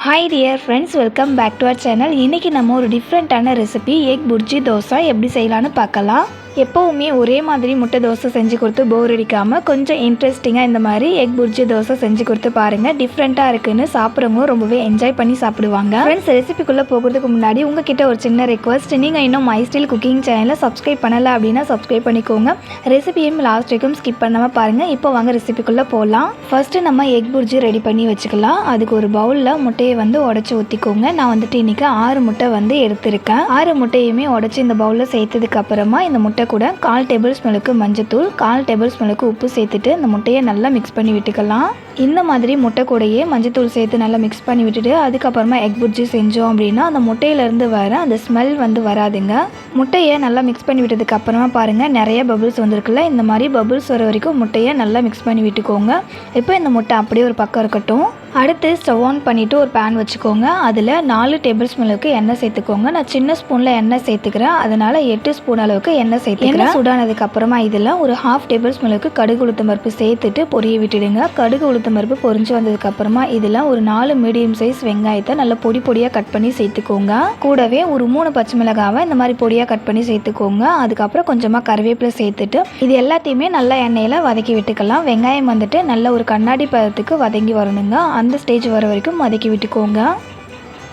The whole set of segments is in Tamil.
Hi dear friends, welcome back to our channel. இன்னைக்கு நம்ம ஒரு டிஃபரண்டான ரெசிபி எக் புர்ஜி தோசை எப்படி செய்யலாம்னு பார்க்கலாம். எப்பவுமே ஒரே மாதிரி முட்டை தோசை செஞ்சு கொடுத்து போர் அடிக்காம கொஞ்சம் இன்ட்ரெஸ்டிங்காக இந்த மாதிரி எக் புர்ஜி தோசை செஞ்சு கொடுத்து பாருங்க. டிஃப்ரெண்ட்டாக இருக்குன்னு சாப்பிட்றவங்க ரொம்பவே என்ஜாய் பண்ணி சாப்பிடுவாங்க. ஃப்ரெண்ட்ஸ், ரெசிபிக்குள்ளே போகிறதுக்கு முன்னாடி உங்ககிட்ட ஒரு சின்ன ரெக்வஸ்ட், நீங்கள் இன்னும் மைஸ்டைல் குக்கிங் சேனலை சப்ஸ்கிரைப் பண்ணலை அப்படின்னா சப்ஸ்கிரைப் பண்ணிக்கோங்க. ரெசிபியும் லாஸ்ட் வரைக்கும் ஸ்கிப் பண்ணாமல் பாருங்கள். இப்போ வாங்க ரெசிபிக்குள்ளே போகலாம். ஃபர்ஸ்ட்டு நம்ம எக் புர்ஜி ரெடி பண்ணி வச்சுக்கலாம். அதுக்கு ஒரு பவுலில் முட்டையை உடச்சி ஊற்றிக்கோங்க. நான் இன்றைக்கி 6 முட்டை எடுத்திருக்கேன். 6 முட்டையுமே உடச்சி இந்த பவுலில் சேர்த்ததுக்கு அப்புறமா இந்த முட்டை கூட 1/4 டேபிள் ஸ்பூனுக்கு மஞ்சத்தூள், 1/4 டேபிள் ஸ்பூனுக்கு உப்பு சேர்த்துட்டு இந்த முட்டையை நல்லா மிக்ஸ் பண்ணி விட்டுக்கலாம். இந்த மாதிரி முட்டை கூடையே மஞ்சத்தூள் சேர்த்து நல்லா மிக்ஸ் பண்ணி விட்டுட்டு அதுக்கப்புறமா எக் புர்ஜி செஞ்சோம் அப்படின்னா அந்த முட்டையிலேருந்து வர அந்த ஸ்மெல் வராதுங்க. முட்டையை நல்லா மிக்ஸ் பண்ணி விட்டதுக்கு அப்புறமா பாருங்கள், நிறைய பபிள்ஸ் வந்திருக்குல்ல. இந்த மாதிரி பபிள்ஸ் வர வரைக்கும் முட்டையை நல்லா மிக்ஸ் பண்ணி விட்டுக்கோங்க. இப்போ இந்த முட்டை அப்படியே ஒரு பக்கம் இருக்கட்டும். அடுத்து ஸ்டவ் ஆன் பண்ணிவிட்டு ஒரு பேன் வச்சுக்கோங்க. அதில் 4 டேபிள் ஸ்பூனுக்கு எண்ணெய் சேர்த்துக்கோங்க. நான் சின்ன ஸ்பூனில் எண்ணெய் சேர்த்துக்கிறேன், அதனால் 8 ஸ்பூன் அளவுக்கு எண்ணெய் சேர்த்துக்கிறேன். சூடானதுக்கு அப்புறமா இதில் ஒரு 1/2 டேபிள் ஸ்பூனுக்கு கடுகு உளுத்தம் பருப்பு சேர்த்துட்டு பொரிய விட்டுடுங்க. கடுகு உளுத்தம் பருப்பு பொரிஞ்சு வந்ததுக்கப்புறமா இதில் ஒரு 4 மீடியம் சைஸ் வெங்காயத்தை நல்லா பொடியாக கட் பண்ணி சேர்த்துக்கோங்க. கூடவே ஒரு 3 பச்சை மிளகாவை இந்த மாதிரி பொடியாக கட் பண்ணி சேர்த்துக்கோங்க. அதுக்கப்புறம் கொஞ்சமாக கருவேப்பிலை சேர்த்துட்டு இது எல்லாத்தையுமே நல்லா எண்ணெயில் வதக்கி விட்டுக்கலாம். வெங்காயம் நல்ல ஒரு கண்ணாடி பதத்துக்கு வதங்கி வரணுங்க. அந்த ஸ்டேஜ் வர வரைக்கும் வதக்கி விட்டுக்கோங்க.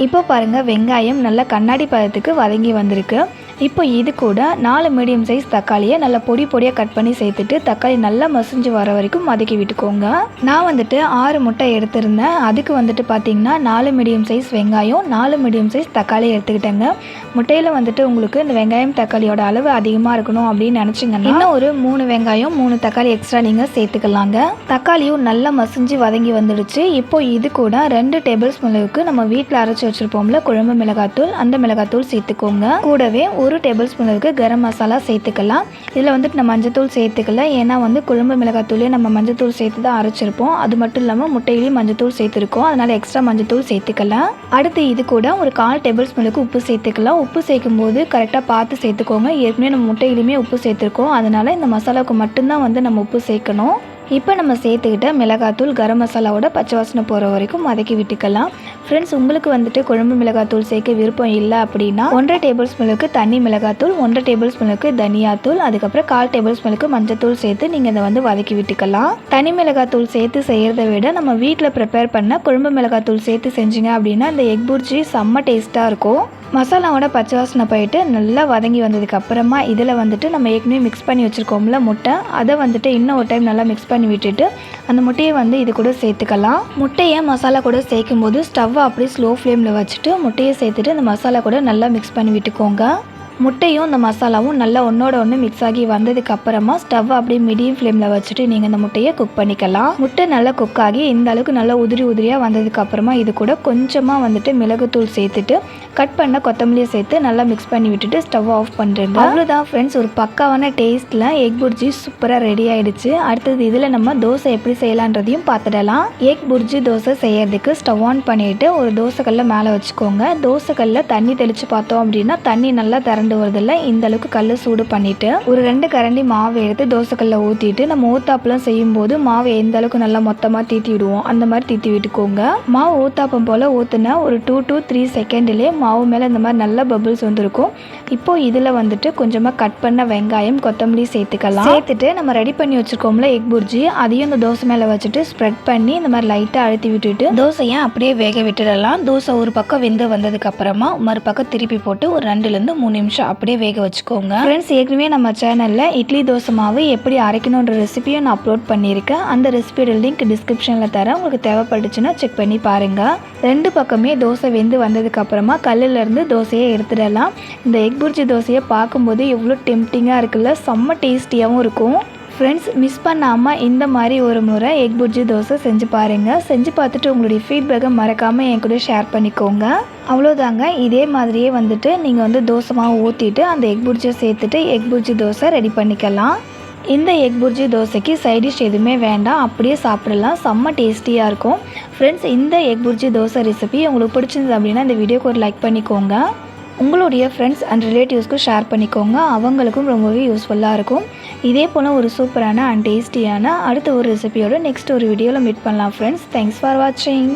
இப்போ பாருங்கள், வெங்காயம் நல்லா கண்ணாடி பதத்துக்கு வதங்கி வந்திருக்கு. இப்போ இது கூட 4 மீடியம் சைஸ் தக்காளியை நல்லா பொடியாக கட் பண்ணி சேர்த்துட்டு தக்காளி நல்லா மசிஞ்சு வர வரைக்கும் வதக்கி விட்டுக்கோங்க. நான் 6 முட்டை எடுத்திருந்தேன். அதுக்கு பார்த்தீங்கன்னா 4 மீடியம் சைஸ் வெங்காயம், 4 மீடியம் சைஸ் தக்காளி எடுத்துக்கிட்டேங்க. முட்டையில் உங்களுக்கு இந்த வெங்காயம் தக்காளியோட அளவு அதிகமாக இருக்கணும் அப்படின்னு நினச்சிங்கன்னா இன்னும் ஒரு 3 வெங்காயம் 3 தக்காளி எக்ஸ்ட்ரா நீங்கள் சேர்த்துக்கலாங்க. தக்காளியும் நல்லா மசிஞ்சு வதங்கி வந்துடுச்சு. இப்போ இது கூட 2 டேபிள் ஸ்பூனுக்கு நம்ம வீட்டில் அரைச்சி வச்சுருப்போம்ல குழம்பு மிளகாத்தூள், அந்த மிளகாத்தூள் சேர்த்துக்கோங்க. கூடவே 1 டேபிள் ஸ்பூனுக்கு கரம் மசாலா சேர்த்துக்கலாம். இதில் நம்ம மஞ்சத்தூள் சேர்த்துக்கல, ஏன்னா குழம்பு மிளகாத்தூளே நம்ம மஞ்சத்தூள் சேர்த்து தான் அரைச்சிருப்போம். அது மட்டும் இல்லாமல் முட்டையிலையும் மஞ்சத்தூள் சேர்த்துருக்கோம், அதனால் எக்ஸ்ட்ரா மஞ்சத்தூள் சேர்த்துக்கலாம். அடுத்து இது கூட ஒரு 1/4 டேபிள் ஸ்பூனுக்கு உப்பு சேர்த்துக்கலாம். உப்பு சேர்க்கும் போது கரெக்டாக பார்த்து சேர்த்துக்கோங்க. ஏற்கனவே நம்ம முட்டையிலையுமே உப்பு சேர்த்துருக்கோம், அதனால் இந்த மசாலாவுக்கு மட்டும்தான் நம்ம உப்பு சேர்க்கணும். இப்போ நம்ம சேர்த்துக்கிட்ட மிளகாத்தூள் கரம் மசாலாவோட பச்சை வாசனை போகிற வரைக்கும் வதக்கி விட்டுக்கலாம். ஃப்ரெண்ட்ஸ், உங்களுக்கு குழம்பு மிளகாத்தூள் சேர்க்க விருப்பம் இல்லை அப்படின்னா 1/2 டேபிள் ஸ்பூனுக்கு தனி மிளகாத்தூள், 1/2 டேபிள் ஸ்பூனுக்கு தனியாத்தூள், அதுக்கப்புறம் 1/4 டேபிள் ஸ்பூனுக்கு மஞ்சத்தூள் சேர்த்து நீங்கள் இதை வதக்கி விட்டுக்கலாம். தனி மிளகாத்தூள் சேர்த்து செய்கிறத விட நம்ம வீட்டில் ப்ரிப்பேர் பண்ண குழம்பு மிளகாத்தூள் சேர்த்து செஞ்சிங்க அப்படின்னா இந்த எக் புர்ஜி செம்ம டேஸ்ட்டாக இருக்கும். மசாலாவோட பச்சை வாசனை போயிட்டு நல்லா வதங்கி வந்ததுக்கு அப்புறமா இதில் நம்ம ஏற்கனவே மிக்ஸ் பண்ணி வச்சுருக்கோம்ல முட்டை, அதை இன்னும் ஒரு டைம் நல்லா மிக்ஸ் பண்ணி விட்டுட்டு அந்த முட்டையை இது கூட சேர்த்துக்கலாம். முட்டையை மசாலா கூட சேர்க்கும் போது ஸ்டவ்வை அப்படியே ஸ்லோ ஃப்ளேமில் வச்சுட்டு முட்டையை சேர்த்துட்டு அந்த மசாலா கூட நல்லா மிக்ஸ் பண்ணி விட்டுக்கோங்க. முட்டையும் இந்த மசாலாவும் நல்லா ஒன்றோட ஒன்று மிக்ஸ் ஆகி வந்ததுக்கு அப்புறமா ஸ்டவ் அப்படியே மீடியம் ஃப்ளேமில் வச்சுட்டு நீங்கள் இந்த முட்டையை குக் பண்ணிக்கலாம். முட்டை நல்லா குக் ஆகி இந்த அளவுக்கு நல்லா உதிரியாக வந்ததுக்கு அப்புறமா இது கூட கொஞ்சமாக மிளகுத்தூள் சேர்த்துட்டு கட் பண்ண கொத்தமல்லியை சேர்த்து நல்லா மிக்ஸ் பண்ணி விட்டுட்டு ஸ்டவ் ஆஃப் பண்ணுறேங்க. அவ்வளோதான் ஃப்ரெண்ட்ஸ், ஒரு பக்காவான டேஸ்ட்டில் எக் புர்ஜி சூப்பராக ரெடி ஆகிடுச்சு. அடுத்தது இதில் நம்ம தோசை எப்படி செய்யலான்றதையும் பார்த்துடலாம். எக் புர்ஜி தோசை செய்யறதுக்கு ஸ்டவ் ஆன் பண்ணிவிட்டு ஒரு தோசைக்கல்லை மேலே வச்சுக்கோங்க. தோசைக்கல்ல தண்ணி தெளித்து பார்த்தோம் அப்படின்னா தண்ணி நல்லா திரண்டு வருதில்ல, இந்த அளவுக்கு கல் சூடு பண்ணிட்டு ஒரு 2 கரண்டி மாவு எடுத்து தோசைக்கல்ல ஊற்றிட்டு நம்ம ஊத்தாப்பெல்லாம் செய்யும் போது மாவு எந்த அளவுக்கு நல்லா மொத்தமாக தீத்தி விடுவோம் அந்த மாதிரி தீத்தி விட்டுக்கோங்க. மாவு ஊத்தாப்பம் போல் ஊற்றுன ஒரு 2 to 3 செகண்ட்லேயே மாவு மேலே இந்த மாதிரி நல்ல பபிள்ஸ் வந்துருக்கும். இப்போ இதில் கொஞ்சமாக கட் பண்ண வெங்காயம் கொத்தமல்லி சேர்த்துக்கலாம். சேர்த்துட்டு நம்ம ரெடி பண்ணி வச்சுருக்கோம்ல எக் புர்ஜி, அதையும் இந்த தோசை மேலே வச்சுட்டு ஸ்ப்ரெட் பண்ணி இந்த மாதிரி லைட்டாக அழுத்தி விட்டுட்டு தோசையை அப்படியே வேக விட்டுடலாம். தோசை ஒரு பக்கம் வெந்து வந்ததுக்கு அப்புறமா மறுபக்கம் திருப்பி போட்டு ஒரு 2 to 3 நிமிஷம் அப்படியே வேக வச்சுக்கோங்க. ஃப்ரெண்ட்ஸ், ஏற்கனவே நம்ம சேனலில் இட்லி தோசை மாவு எப்படி அரைக்கணுன்ற ரெசிபியை நான் அப்லோட் பண்ணியிருக்கேன். அந்த ரெசிபியோட லிங்க் டிஸ்கிரிப்ஷனில் தரேன், உங்களுக்கு தேவைப்பட்டுச்சுன்னா செக் பண்ணி பாருங்கள். 2 பக்கமே தோசை வெந்து வந்ததுக்கு அப்புறமா கல்லிலேருந்து தோசையை எடுத்துடலாம். இந்த எக் புர்ஜி தோசையை பார்க்கும்போது எவ்வளோ டெம்ப்டிங்காக இருக்குல்ல, செம்ம டேஸ்டியாகவும் இருக்கும். ஃப்ரெண்ட்ஸ், மிஸ் பண்ணாமல் இந்த மாதிரி ஒரு முறை எக் புர்ஜி தோசை செஞ்சு பாருங்கள். செஞ்சு பார்த்துட்டு உங்களுடைய ஃபீட்பேக்கை மறக்காமல் என் கூட ஷேர் பண்ணிக்கோங்க. அவ்வளோதாங்க, இதே மாதிரியே நீங்கள் தோசை மாவு ஊற்றிட்டு அந்த எக் புர்ஜியை சேர்த்துட்டு எக் புர்ஜி தோசை ரெடி பண்ணிக்கலாம். இந்த எக் புர்ஜி தோசைக்கு சைடிஷ் எதுவுமே வேண்டாம், அப்படியே சாப்பிடலாம். செம்ம டேஸ்டியாக இருக்கும். ஃப்ரெண்ட்ஸ், இந்த எக் புர்ஜி தோசை ரெசிபி உங்களுக்கு பிடிச்சிருந்தது அப்படின்னா இந்த வீடியோக்கு ஒரு லைக் பண்ணிக்கோங்க. உங்களுடைய ஃப்ரெண்ட்ஸ் அண்ட் ரிலேட்டிவ்ஸ்க்கு ஷேர் பண்ணிக்கோங்க, அவங்களுக்கும் ரொம்பவே யூஸ்ஃபுல்லாக இருக்கும். இதே போல் ஒரு சூப்பரான அண்ட் டேஸ்டியான அடுத்த ஒரு ரெசிபியோட நெக்ஸ்ட் ஒரு வீடியோவில் மீட் பண்ணலாம் ஃப்ரெண்ட்ஸ். தேங்க்ஸ் ஃபார் வாட்சிங்.